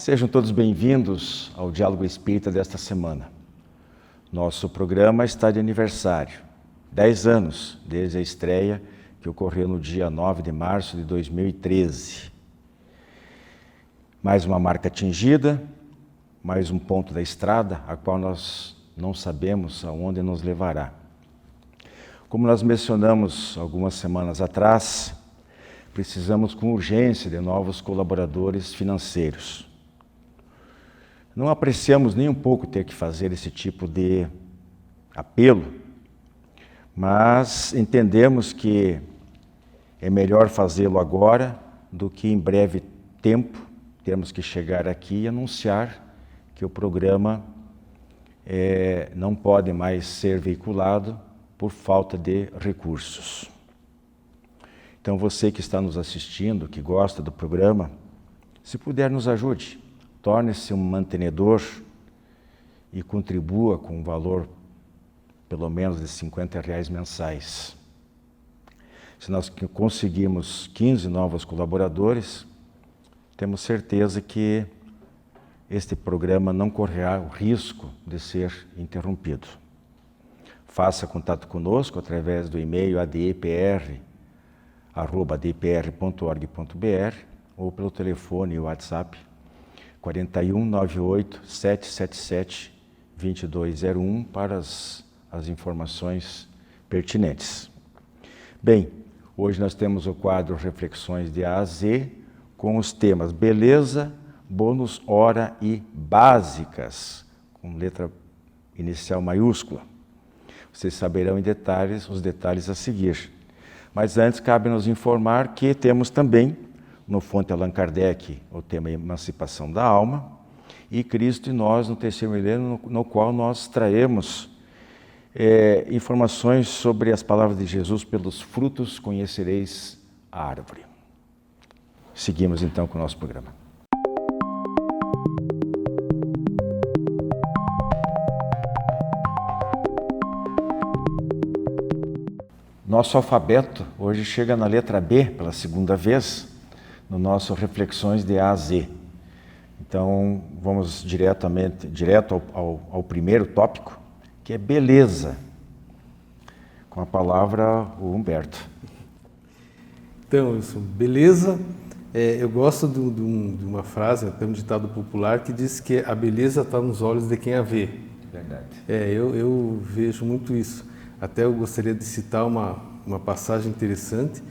Sejam todos bem-vindos ao Diálogo Espírita desta semana. Nosso programa está de aniversário, 10 anos desde a estreia que ocorreu no dia 9 de março de 2013. Mais uma marca atingida, mais um ponto da estrada, a qual nós não sabemos aonde nos levará. Como nós mencionamos algumas semanas atrás, precisamos com urgência de novos colaboradores financeiros. Não apreciamos nem um pouco ter que fazer esse tipo de apelo, mas entendemos que é melhor fazê-lo agora do que em breve tempo termos que chegar aqui e anunciar que o programa não pode mais ser veiculado por falta de recursos. Então você que está nos assistindo, que gosta do programa, se puder nos ajude. Torne-se um mantenedor e contribua com um valor pelo menos de R$50 mensais. Se nós conseguirmos 15 novos colaboradores, temos certeza que este programa não correrá o risco de ser interrompido. Faça contato conosco através do e-mail adipr@adipr.org.br ou pelo telefone e WhatsApp 41 98 777 2201 para as informações pertinentes. Bem, hoje nós temos o quadro Reflexões de A a Z com os temas Beleza, Bônus, Hora e Básicas, com letra inicial maiúscula. Vocês saberão em detalhes os detalhes a seguir. Mas antes cabe nos informar que temos também no Fonte Allan Kardec, o tema Emancipação da Alma, e Cristo e Nós, no terceiro milênio, no qual nós traemos informações sobre as palavras de Jesus: pelos frutos conhecereis a árvore. Seguimos então com o nosso programa. Nosso alfabeto hoje chega na letra B pela segunda vez, no nosso Reflexões de A a Z. Então, vamos direto ao primeiro tópico, que é beleza, com a palavra o Humberto. Então, Wilson, beleza, eu gosto de uma frase, até um ditado popular, que diz que a beleza está nos olhos de quem a vê. Verdade. Eu vejo muito isso. Até eu gostaria de citar uma passagem interessante,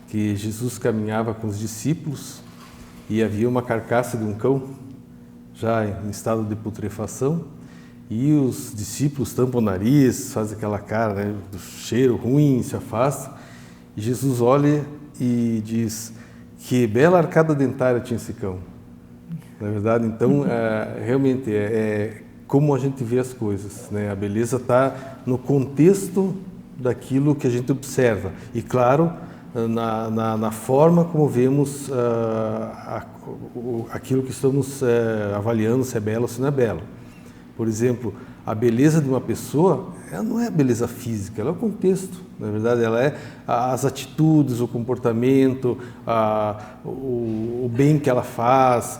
que Jesus caminhava com os discípulos e havia uma carcaça de um cão, já em estado de putrefação, e os discípulos tampam o nariz, fazem aquela cara, né, do cheiro ruim, se afastam, e Jesus olha e diz: que bela arcada dentária tinha esse cão. Na verdade, então, realmente é como a gente vê as coisas, né? A beleza está no contexto daquilo que a gente observa, e claro, na forma como vemos aquilo que estamos avaliando, se é belo ou se não é belo. Por exemplo, a beleza de uma pessoa, ela não é a beleza física, ela é o contexto. Na verdade, ela é as atitudes, o comportamento, o bem que ela faz.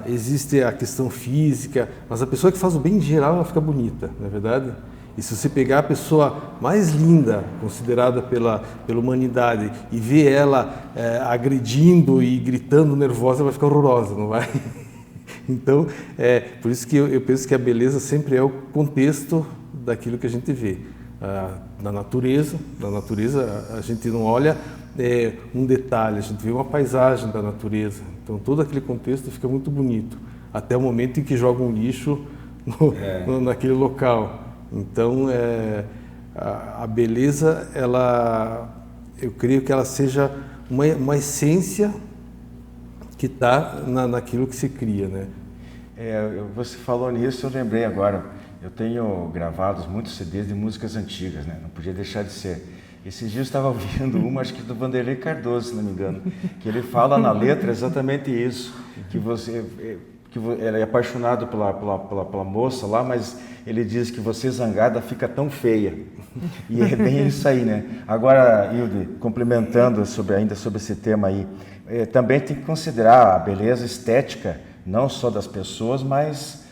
Existe a questão física, mas a pessoa que faz o bem em geral, ela fica bonita, não é verdade? E se você pegar a pessoa mais linda, considerada pela humanidade, e ver ela agredindo e gritando nervosa, vai ficar horrorosa, não vai? Então, por isso que eu penso que a beleza sempre é o contexto daquilo que a gente vê. Na natureza a gente não olha um detalhe, a gente vê uma paisagem da natureza. Então, todo aquele contexto fica muito bonito, até o momento em que joga um lixo naquele local. Então, a beleza, eu creio que ela seja uma essência que está naquilo que se cria, né? Você falou nisso, eu lembrei agora. Eu tenho gravados muitos CDs de músicas antigas, né? Não podia deixar de ser. Esses dias eu estava ouvindo uma, acho que do Vanderlei Cardoso, se não me engano, que ele fala na letra exatamente isso, que ele é apaixonado pela moça lá, mas ele diz que você zangada fica tão feia. E é bem isso aí, né? Agora, Hilde, complementando ainda sobre esse tema aí, também tem que considerar a beleza estética não só das pessoas, mas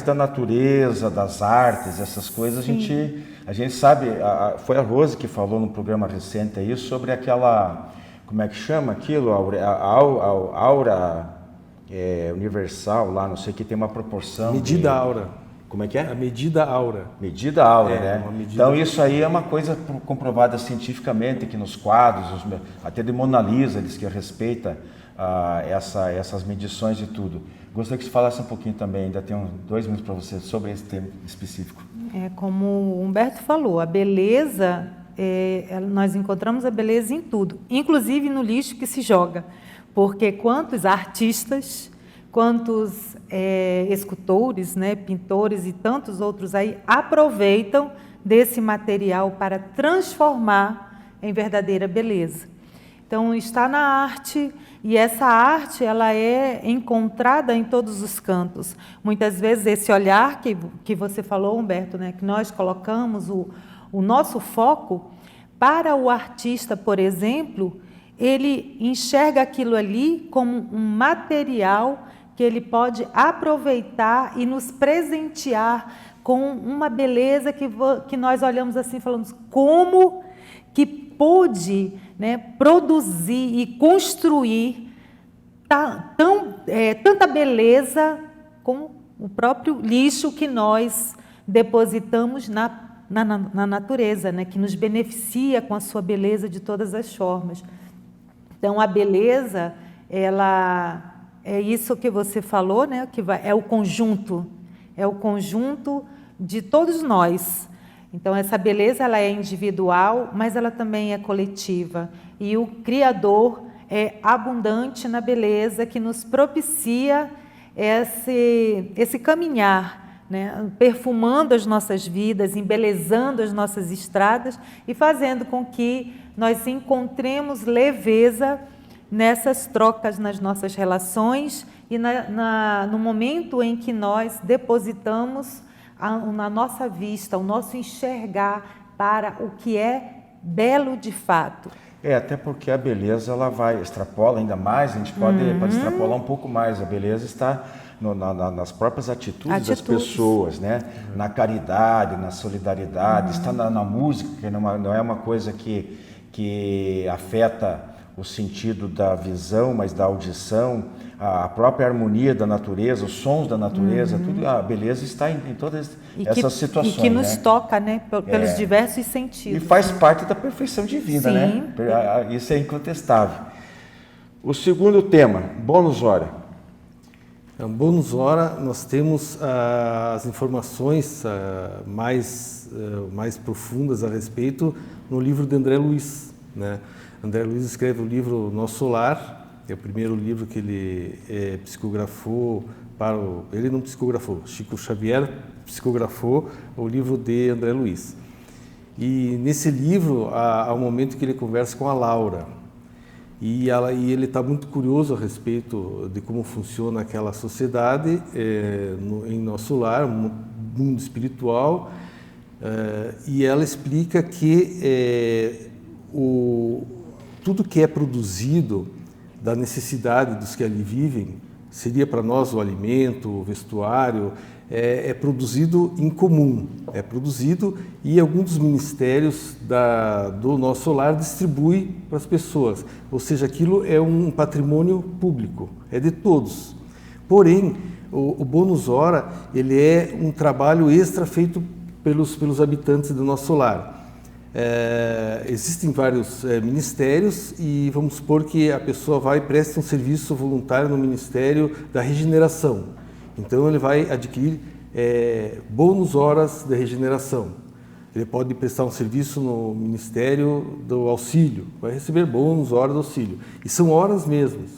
da natureza, das artes, essas coisas. A gente sabe, foi a Rose que falou no programa recente aí sobre aquela, como é que chama aquilo, a aura universal lá, não sei, que tem uma proporção. Medida aura. Como é que é? A medida aura. Medida aura, né? Medida... Então isso aí é uma coisa comprovada cientificamente, que nos quadros, até de Mona Lisa, diz que respeita essas medições e tudo. Gostaria que você falasse um pouquinho também, ainda tenho 2 minutos para você, sobre esse tema específico. Como o Humberto falou, a beleza, nós encontramos a beleza em tudo, inclusive no lixo que se joga, porque quantos artistas, quantos escultores, né, pintores e tantos outros aí aproveitam desse material para transformar em verdadeira beleza. Então está na arte, e essa arte ela é encontrada em todos os cantos. Muitas vezes esse olhar que você falou, Humberto, né, que nós colocamos o nosso foco, para o artista, por exemplo, ele enxerga aquilo ali como um material que ele pode aproveitar e nos presentear com uma beleza que nós olhamos assim e falamos, como que pôde, né, produzir e construir tanta beleza com o próprio lixo que nós depositamos na natureza, né, que nos beneficia com a sua beleza de todas as formas. Então, a beleza, ela é isso que você falou, né, é o conjunto de todos nós. Então, essa beleza ela é individual, mas ela também é coletiva. E o Criador é abundante na beleza que nos propicia esse caminhar, né? Perfumando as nossas vidas, embelezando as nossas estradas e fazendo com que nós encontremos leveza nessas trocas nas nossas relações e no momento em que nós depositamos na nossa vista, o nosso enxergar para o que é belo de fato. Até porque a beleza ela extrapola ainda mais, a gente pode extrapolar um pouco mais. A beleza está nas próprias atitudes das pessoas, né? Na caridade, na solidariedade, está na música, que não é uma coisa que afeta o sentido da visão, mas da audição, a própria harmonia da natureza, os sons da natureza, tudo, a beleza está em todas essas situações. E que nos toca, né, pelos diversos sentidos. E faz parte da perfeição divina, né? Isso é incontestável. O segundo tema, bônus hora. Bônus hora, nós temos as informações mais profundas a respeito no livro de André Luiz, né? André Luiz escreve o livro Nosso Lar, que é o primeiro livro que ele psicografou ele não psicografou, Chico Xavier psicografou o livro de André Luiz. E nesse livro há um momento que ele conversa com a Laura, e ele está muito curioso a respeito de como funciona aquela sociedade em Nosso Lar, um mundo espiritual, e ela explica que tudo que é produzido da necessidade dos que ali vivem, seria para nós o alimento, o vestuário, é produzido em comum, é produzido e alguns dos ministérios do Nosso Lar distribui para as pessoas, ou seja, aquilo é um patrimônio público, é de todos. Porém, o bônus hora, ele é um trabalho extra feito pelos habitantes do Nosso Lar. Existem vários ministérios e vamos supor que a pessoa vai e presta um serviço voluntário no Ministério da Regeneração. Então ele vai adquirir bônus horas de regeneração. Ele pode prestar um serviço no Ministério do Auxílio, vai receber bônus horas do auxílio. E são horas mesmas.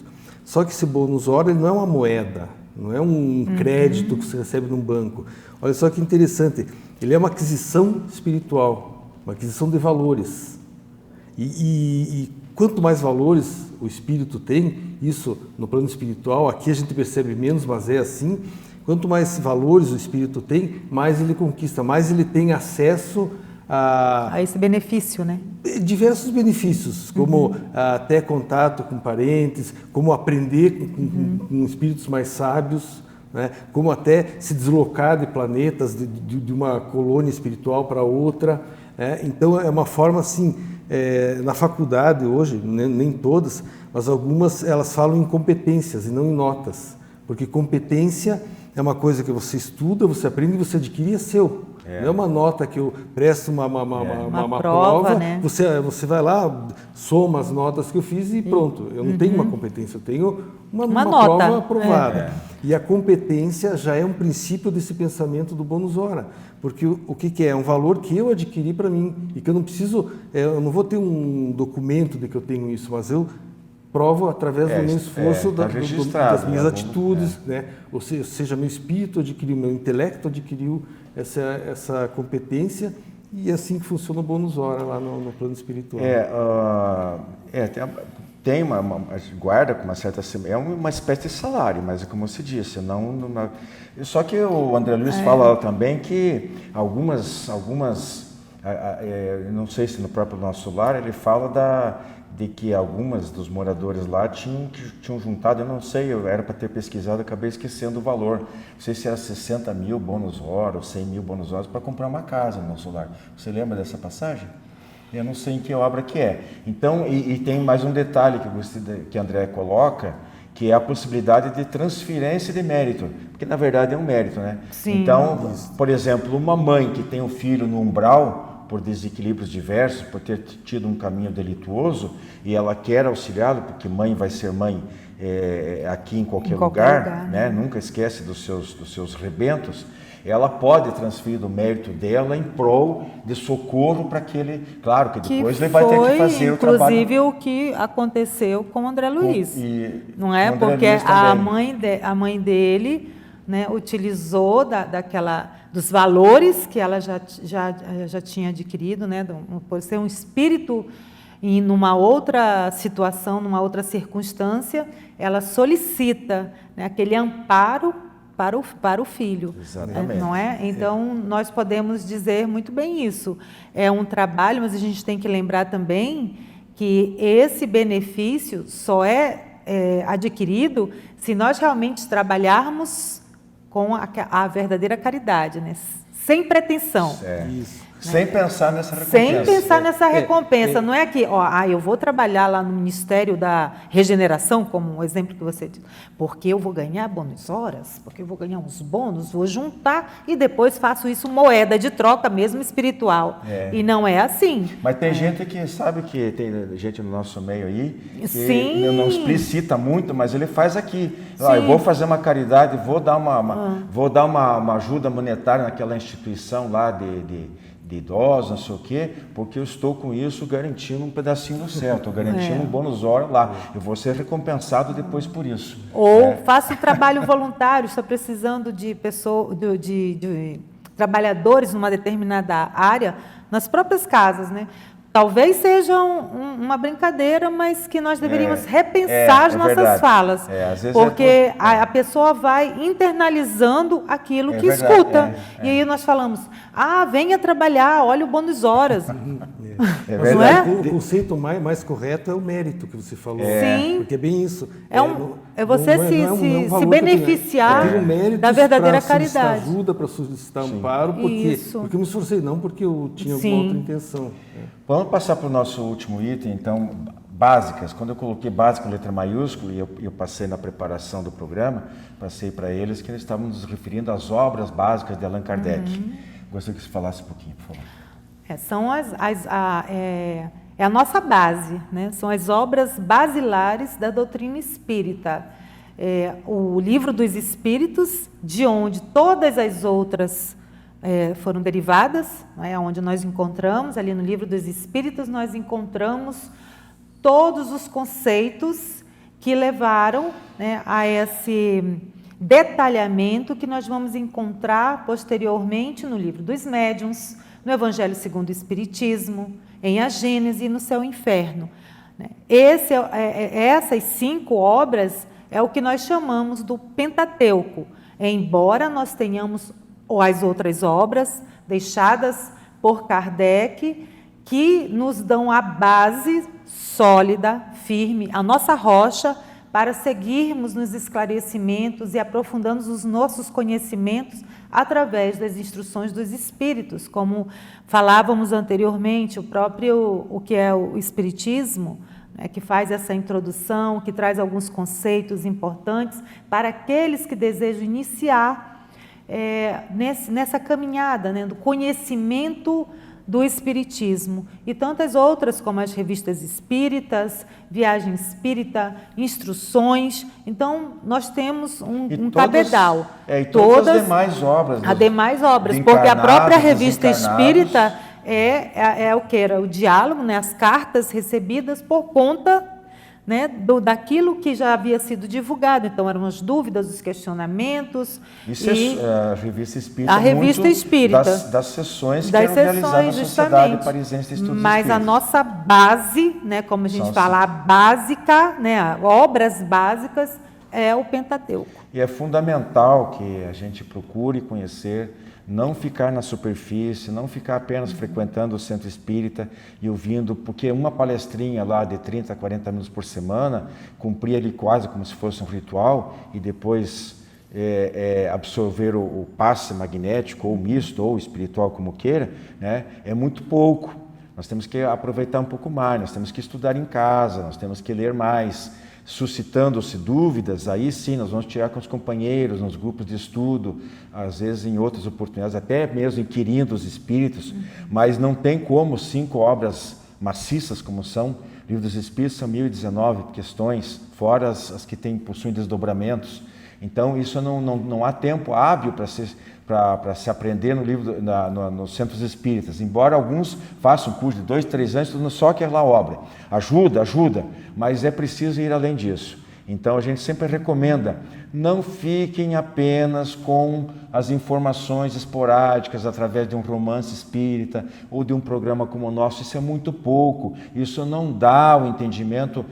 Só que esse bônus hora ele não é uma moeda, não é um crédito que você recebe num banco. Olha só que interessante, ele é uma aquisição espiritual. Uma aquisição de valores. E quanto mais valores o espírito tem, isso no plano espiritual, aqui a gente percebe menos, mas é assim, quanto mais valores o espírito tem, mais ele conquista, mais ele tem acesso a esse benefício, né? Diversos benefícios, como até contato com parentes, como aprender com espíritos mais sábios, né? Como até se deslocar de planetas, de uma colônia espiritual para outra. Então, é uma forma assim, na faculdade hoje, nem todas, mas algumas elas falam em competências e não em notas, porque competência é uma coisa que você estuda, você aprende e você adquire, é seu. Não é uma nota que eu presto uma prova, né? Você vai lá, soma as notas que eu fiz e pronto. Eu não tenho uma competência, eu tenho uma nota. Prova aprovada. E a competência já é um princípio desse pensamento do bônus hora. Porque o que é? É um valor que eu adquiri para mim e que eu não preciso, eu não vou ter um documento de que eu tenho isso, mas eu provo através do meu esforço, das minhas atitudes, né? Ou seja, meu espírito adquiriu, meu intelecto adquiriu essa competência, e é assim que funciona o bônus hora lá no plano espiritual. Tem uma guarda com uma certa, é uma espécie de salário, mas é como se disse, só que o André Luiz fala também que algumas não sei se no próprio nosso lar ele fala de que algumas dos moradores lá tinham juntado, eu não sei, eu era para ter pesquisado, acabei esquecendo o valor. Não sei se era 60 mil bônus hora ou 100 mil bônus horas para comprar uma casa no nosso lar. Você lembra dessa passagem? Eu não sei em que obra que é. Então, e tem mais um detalhe que André coloca, que é a possibilidade de transferência de mérito, porque na verdade é um mérito, né? Sim. Então, por exemplo, uma mãe que tem um filho no umbral, por desequilíbrios diversos, por ter tido um caminho delituoso, e ela quer auxiliá-lo, porque mãe vai ser mãe aqui em qualquer lugar, né? Nunca esquece dos seus rebentos, ela pode transferir do mérito dela em prol de socorro para aquele, claro que depois ele vai ter que fazer o trabalho. Inclusive o que aconteceu com o André Luiz, não é? Porque a mãe dele, né, utilizou dos valores que ela já tinha adquirido, né, por ser um espírito e numa outra situação, numa outra circunstância, ela solicita, né, aquele amparo para o filho. Exatamente. Não é? Então, nós podemos dizer muito bem isso. É um trabalho, mas a gente tem que lembrar também que esse benefício só é adquirido se nós realmente trabalharmos com a verdadeira caridade, né? Sem pretensão. Isso. Sem pensar nessa recompensa. Sem pensar nessa recompensa. Não é que, eu vou trabalhar lá no Ministério da Regeneração, como o exemplo que você disse, porque eu vou ganhar bônus horas, porque eu vou ganhar uns bônus, vou juntar e depois faço isso moeda de troca mesmo espiritual. E não é assim. Mas tem gente que sabe que tem gente no nosso meio aí que Sim. não explicita muito, mas ele faz aqui. Eu vou fazer uma caridade, vou dar uma ajuda monetária naquela instituição lá de idosos, não sei o quê, porque eu estou com isso garantindo um pedacinho do céu, estou garantindo um bônus hora lá, eu vou ser recompensado depois por isso. Ou faço trabalho voluntário, estou precisando de trabalhadores numa determinada área, nas próprias casas, né? Talvez seja uma brincadeira, mas que nós deveríamos repensar as nossas verdade. falas. Às vezes porque a pessoa vai internalizando aquilo que verdade, escuta. E aí nós falamos, venha trabalhar, olha o bônus horas. Não é? O conceito mais correto é o mérito que você falou. Sim. Porque é bem isso. É você se beneficiar da verdadeira caridade. Ajuda para solicitar amparo, porque eu me esforcei, não porque eu tinha alguma outra intenção. Vamos passar para o nosso último item, então, básicas. Quando eu coloquei básico, letra maiúscula, e eu passei na preparação do programa, passei para eles que eles estavam nos referindo às obras básicas de Allan Kardec. Gostaria que você falasse um pouquinho, por favor. São a nossa base, né? São as obras basilares da doutrina espírita. O Livro dos Espíritos, de onde todas as outras foram derivadas, né? Onde nós encontramos, ali no Livro dos Espíritos, nós encontramos todos os conceitos que levaram, né, a esse detalhamento que nós vamos encontrar posteriormente no Livro dos Médiuns, no Evangelho segundo o Espiritismo, em A Gênese e no Céu e Inferno. Essas 5 obras é o que nós chamamos do Pentateuco, embora nós tenhamos as outras obras deixadas por Kardec, que nos dão a base sólida, firme, a nossa rocha, para seguirmos nos esclarecimentos e aprofundando os nossos conhecimentos através das instruções dos espíritos, como falávamos anteriormente, o que é o espiritismo, né, que faz essa introdução, que traz alguns conceitos importantes para aqueles que desejam iniciar nessa caminhada, né, do conhecimento do espiritismo, e tantas outras como as revistas espíritas, Viagem Espírita, instruções. Então nós temos um cabedal. E todas as demais obras. As demais obras, porque a própria revista espírita é o que era o diálogo, né, as cartas recebidas por conta, né, daquilo que já havia sido divulgado. Então eram as dúvidas, os questionamentos. Isso é a revista espírita. A revista espírita das sessões que eram realizadas na Sociedade Parisiense de Estudos Mas Espíritas. a nossa base, né, como a gente fala, a básica, né, obras básicas, é o Pentateuco. E é fundamental que a gente procure conhecer, não ficar na superfície, não ficar apenas frequentando o centro espírita e ouvindo, porque uma palestrinha lá de 30 a 40 minutos por semana, cumprir ali quase como se fosse um ritual, e depois absorver o passe magnético, ou misto, ou espiritual, como queira, né, é muito pouco. Nós temos que aproveitar um pouco mais, nós temos que estudar em casa, nós temos que ler mais. Suscitando-se dúvidas, aí sim nós vamos tirar com os companheiros, nos grupos de estudo, às vezes em outras oportunidades, até mesmo inquirindo os espíritos, mas não tem como 5 obras maciças como são. O Livro dos Espíritos são 1019 questões, fora as que possuem desdobramentos. Então isso não há tempo hábil para se aprender no livro nos centros espíritas, embora alguns façam um curso de 2, 3 anos, estudando só aquela obra. Ajuda, mas é preciso ir além disso. Então a gente sempre recomenda, não fiquem apenas com as informações esporádicas através de um romance espírita ou de um programa como o nosso. Isso é muito pouco, isso não dá o entendimento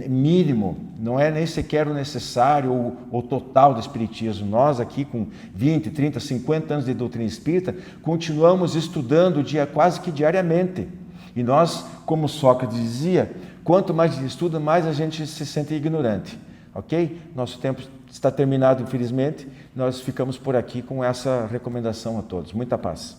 mínimo, não é nem sequer o necessário ou total do espiritismo. Nós aqui com 20, 30, 50 anos de doutrina espírita, continuamos estudando quase que diariamente. E nós, como Sócrates dizia, quanto mais a gente estuda, mais a gente se sente ignorante. Ok? Nosso tempo está terminado, infelizmente. Nós ficamos por aqui com essa recomendação a todos. Muita paz.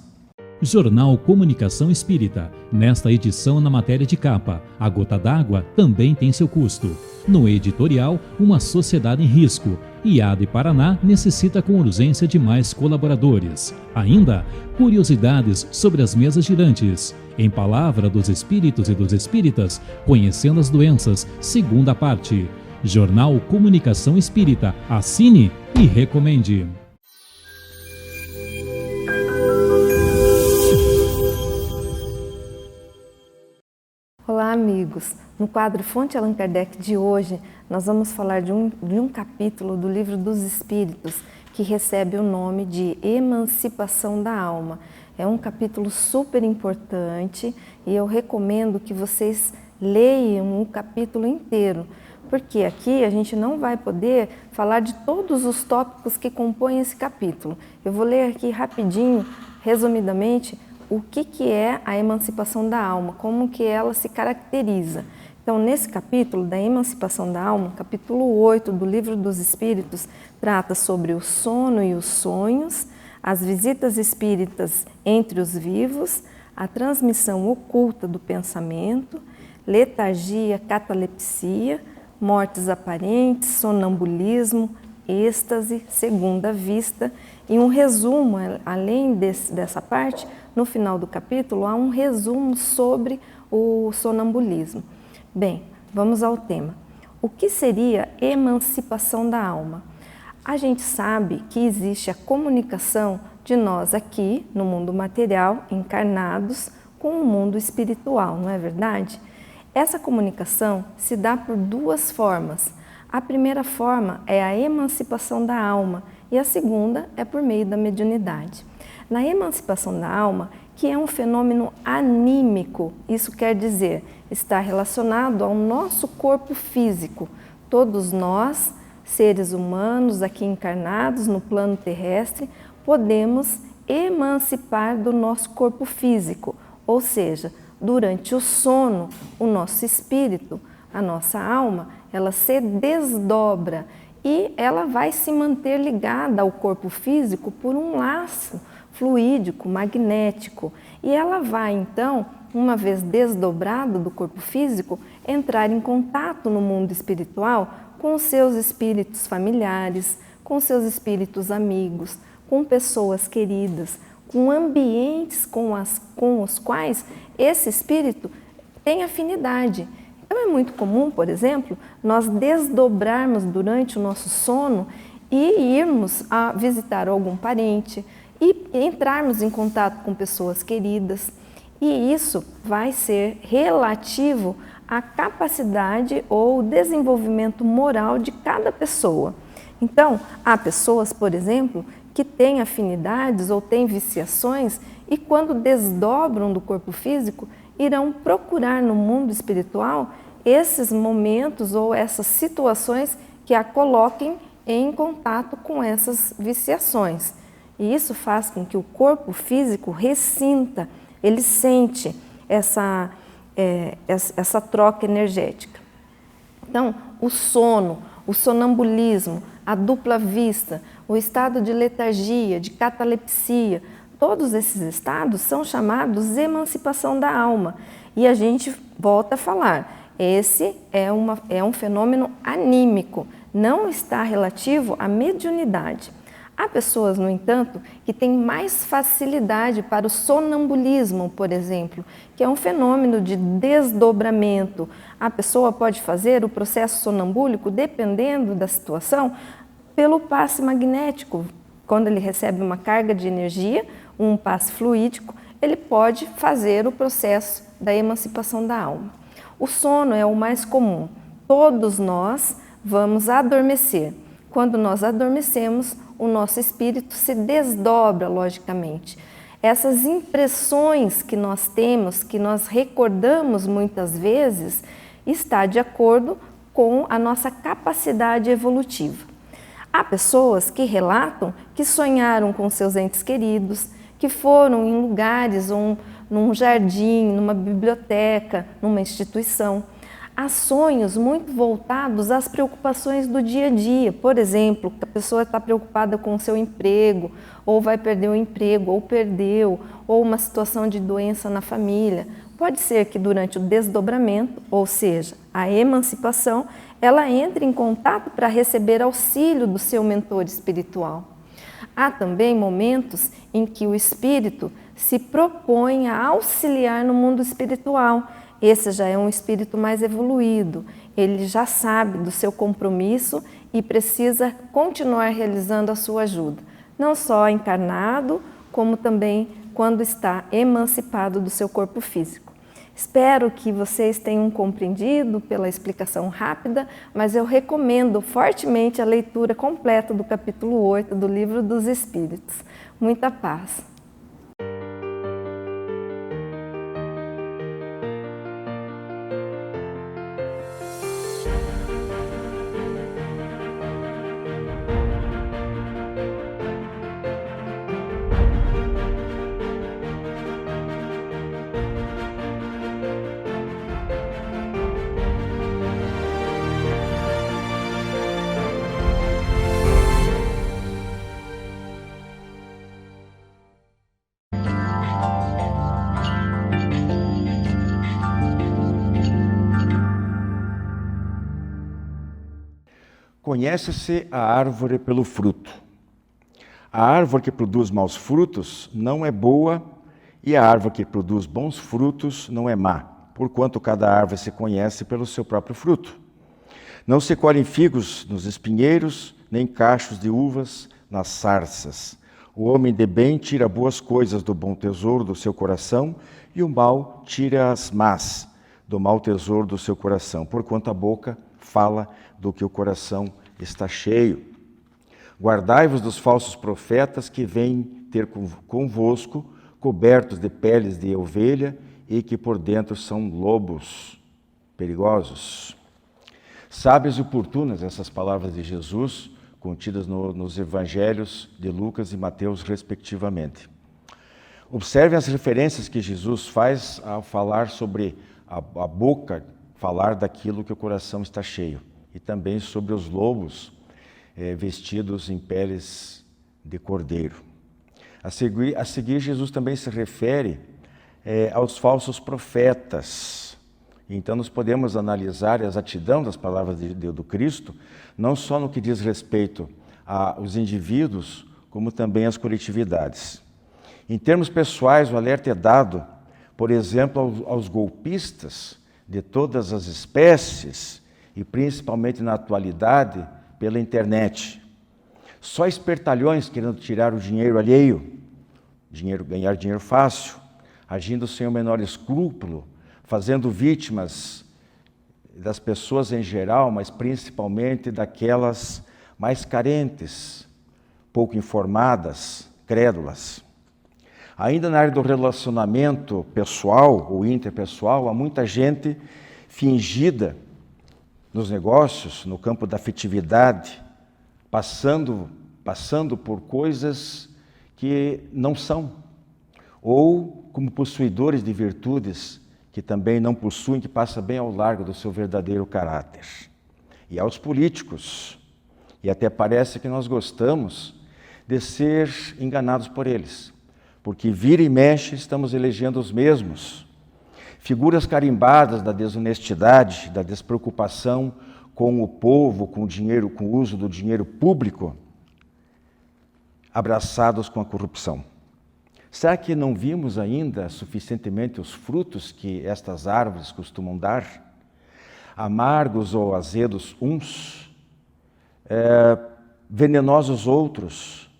Jornal Comunicação Espírita. Nesta edição, na matéria de capa, a gota d'água também tem seu custo. No editorial, uma sociedade em risco. IAD Paraná necessita com urgência de mais colaboradores. Ainda, curiosidades sobre as mesas girantes. Em Palavra dos Espíritos e dos Espíritas, conhecendo as doenças, segunda parte. Jornal Comunicação Espírita. Assine e recomende. Olá, amigos. No quadro Fonte Allan Kardec de hoje, nós vamos falar de um capítulo do Livro dos Espíritos que recebe o nome de Emancipação da Alma. É um capítulo super importante e eu recomendo que vocês leiam o capítulo inteiro, porque aqui a gente não vai poder falar de todos os tópicos que compõem esse capítulo. Eu vou ler aqui rapidinho, resumidamente, o que é a emancipação da alma, como que ela se caracteriza. Então, nesse capítulo da emancipação da alma, capítulo 8 do Livro dos Espíritos, trata sobre o sono e os sonhos, as visitas espíritas entre os vivos, a transmissão oculta do pensamento, letargia, catalepsia, mortes aparentes, sonambulismo, êxtase, segunda vista, e um resumo, além dessa parte, no final do capítulo, há um resumo sobre o sonambulismo. Bem, vamos ao tema. O que seria emancipação da alma? A gente sabe que existe a comunicação de nós aqui, no mundo material, encarnados, com o mundo espiritual, não é verdade? Essa comunicação se dá por 2 formas. A primeira forma é a emancipação da alma e a segunda é por meio da mediunidade. Na emancipação da alma, que é um fenômeno anímico, isso quer dizer, está relacionado ao nosso corpo físico. Todos nós, seres humanos aqui encarnados no plano terrestre, podemos emancipar do nosso corpo físico, ou seja, durante o sono, o nosso espírito, a nossa alma, ela se desdobra e ela vai se manter ligada ao corpo físico por um laço fluídico, magnético. E ela vai, então, uma vez desdobrada do corpo físico, entrar em contato no mundo espiritual com os seus espíritos familiares, com seus espíritos amigos, com pessoas queridas, com ambientes com os quais esse espírito tem afinidade. Então é muito comum, por exemplo, nós desdobrarmos durante o nosso sono e irmos a visitar algum parente e entrarmos em contato com pessoas queridas. E isso vai ser relativo à capacidade ou desenvolvimento moral de cada pessoa. Então, há pessoas, por exemplo, que têm afinidades ou têm viciações e quando desdobram do corpo físico, irão procurar no mundo espiritual esses momentos ou essas situações que a coloquem em contato com essas viciações. E isso faz com que o corpo físico ressinta, ele sente essa troca energética. Então, o sono, o sonambulismo, a dupla vista, o estado de letargia, de catalepsia, todos esses estados são chamados emancipação da alma. E a gente volta a falar, esse é um fenômeno anímico, não está relativo à mediunidade. Há pessoas, no entanto, que têm mais facilidade para o sonambulismo, por exemplo, que é um fenômeno de desdobramento. A pessoa pode fazer o processo sonambúlico, dependendo da situação, pelo passe magnético. Quando ele recebe uma carga de energia, um passe fluídico, ele pode fazer o processo da emancipação da alma. O sono é o mais comum. Todos nós vamos adormecer. Quando nós adormecemos, o nosso espírito se desdobra, logicamente. Essas impressões que nós temos, que nós recordamos muitas vezes, está de acordo com a nossa capacidade evolutiva. Há pessoas que relatam que sonharam com seus entes queridos, que foram em lugares, num jardim, numa biblioteca, numa instituição. Há sonhos muito voltados às preocupações do dia a dia. Por exemplo, a pessoa está preocupada com o seu emprego, ou vai perder o emprego, ou perdeu, ou uma situação de doença na família. Pode ser que durante o desdobramento, ou seja, a emancipação, ela entre em contato para receber auxílio do seu mentor espiritual. Há também momentos em que o espírito se propõe a auxiliar no mundo espiritual. Esse já é um espírito mais evoluído, ele já sabe do seu compromisso e precisa continuar realizando a sua ajuda, não só encarnado, como também quando está emancipado do seu corpo físico. Espero que vocês tenham compreendido pela explicação rápida, mas eu recomendo fortemente a leitura completa do capítulo 8 do Livro dos Espíritos. Muita paz! Conhece-se a árvore pelo fruto. A árvore que produz maus frutos não é boa, e a árvore que produz bons frutos não é má, porquanto cada árvore se conhece pelo seu próprio fruto. Não se colhem figos nos espinheiros, nem cachos de uvas nas sarças. O homem de bem tira boas coisas do bom tesouro do seu coração, e o mal tira as más do mau tesouro do seu coração, porquanto a boca fala do que o coração está cheio. Guardai-vos dos falsos profetas que vêm ter convosco, cobertos de peles de ovelha e que por dentro são lobos perigosos. Sábias e oportunas essas palavras de Jesus, contidas nos evangelhos de Lucas e Mateus, respectivamente. Observem as referências que Jesus faz ao falar sobre a boca, falar daquilo que o coração está cheio. E também sobre os lobos vestidos em peles de cordeiro. A seguir, Jesus também se refere aos falsos profetas. Então, nós podemos analisar a exatidão das palavras do Cristo, não só no que diz respeito aos indivíduos, como também às coletividades. Em termos pessoais, o alerta é dado, por exemplo, aos golpistas de todas as espécies, e principalmente na atualidade, pela internet. Só espertalhões querendo tirar o dinheiro alheio, ganhar dinheiro fácil, agindo sem o menor escrúpulo, fazendo vítimas das pessoas em geral, mas principalmente daquelas mais carentes, pouco informadas, crédulas. Ainda na área do relacionamento pessoal ou interpessoal, há muita gente fingida nos negócios, no campo da afetividade, passando por coisas que não são, ou como possuidores de virtudes que também não possuem, que passa bem ao largo do seu verdadeiro caráter. E aos políticos, e até parece que nós gostamos de ser enganados por eles, porque vira e mexe estamos elegendo os mesmos, figuras carimbadas da desonestidade, da despreocupação com o povo, com o dinheiro, com o uso do dinheiro público, abraçados com a corrupção. Será que não vimos ainda suficientemente os frutos que estas árvores costumam dar? Amargos ou azedos uns, venenosos outros,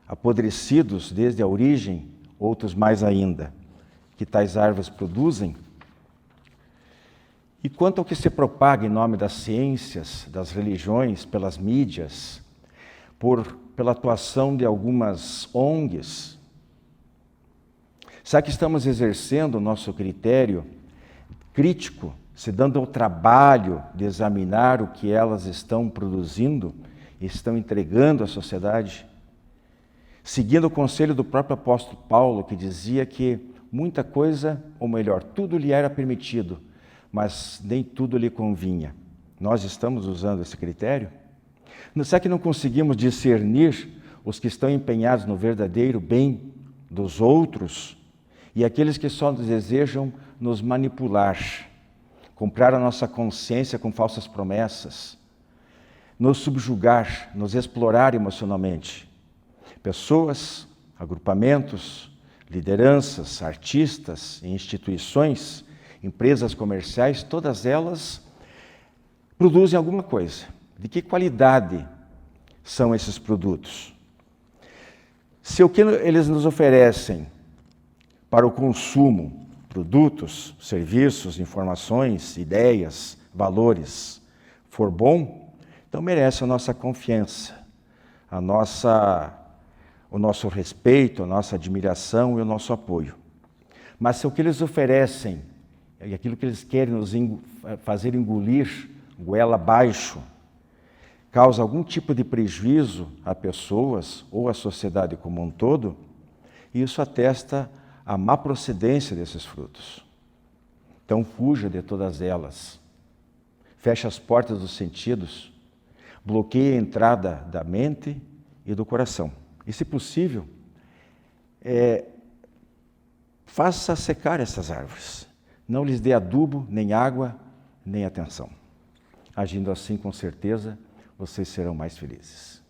apodrecidos desde a origem, outros mais ainda, que tais árvores produzem. E quanto ao que se propaga em nome das ciências, das religiões, pelas mídias, pela atuação de algumas ONGs, será que estamos exercendo o nosso critério crítico, se dando ao trabalho de examinar o que elas estão produzindo e estão entregando à sociedade? Seguindo o conselho do próprio apóstolo Paulo, que dizia que muita coisa, ou melhor, tudo lhe era permitido, mas nem tudo lhe convinha. Nós estamos usando esse critério? Será que não conseguimos discernir os que estão empenhados no verdadeiro bem dos outros e aqueles que só desejam nos manipular, comprar a nossa consciência com falsas promessas, nos subjugar, nos explorar emocionalmente? Pessoas, agrupamentos, lideranças, artistas, instituições, empresas comerciais, todas elas produzem alguma coisa. De que qualidade são esses produtos? Se o que eles nos oferecem para o consumo, produtos, serviços, informações, ideias, valores, for bom, então merece a nossa confiança, o nosso respeito, a nossa admiração e o nosso apoio. Mas se o que eles oferecem e aquilo que eles querem nos fazer engolir, goela abaixo, causa algum tipo de prejuízo a pessoas ou à sociedade como um todo, isso atesta a má procedência desses frutos. Então fuja de todas elas, feche as portas dos sentidos, bloqueie a entrada da mente e do coração. E, se possível, faça secar essas árvores. Não lhes dê adubo, nem água, nem atenção. Agindo assim, com certeza, vocês serão mais felizes.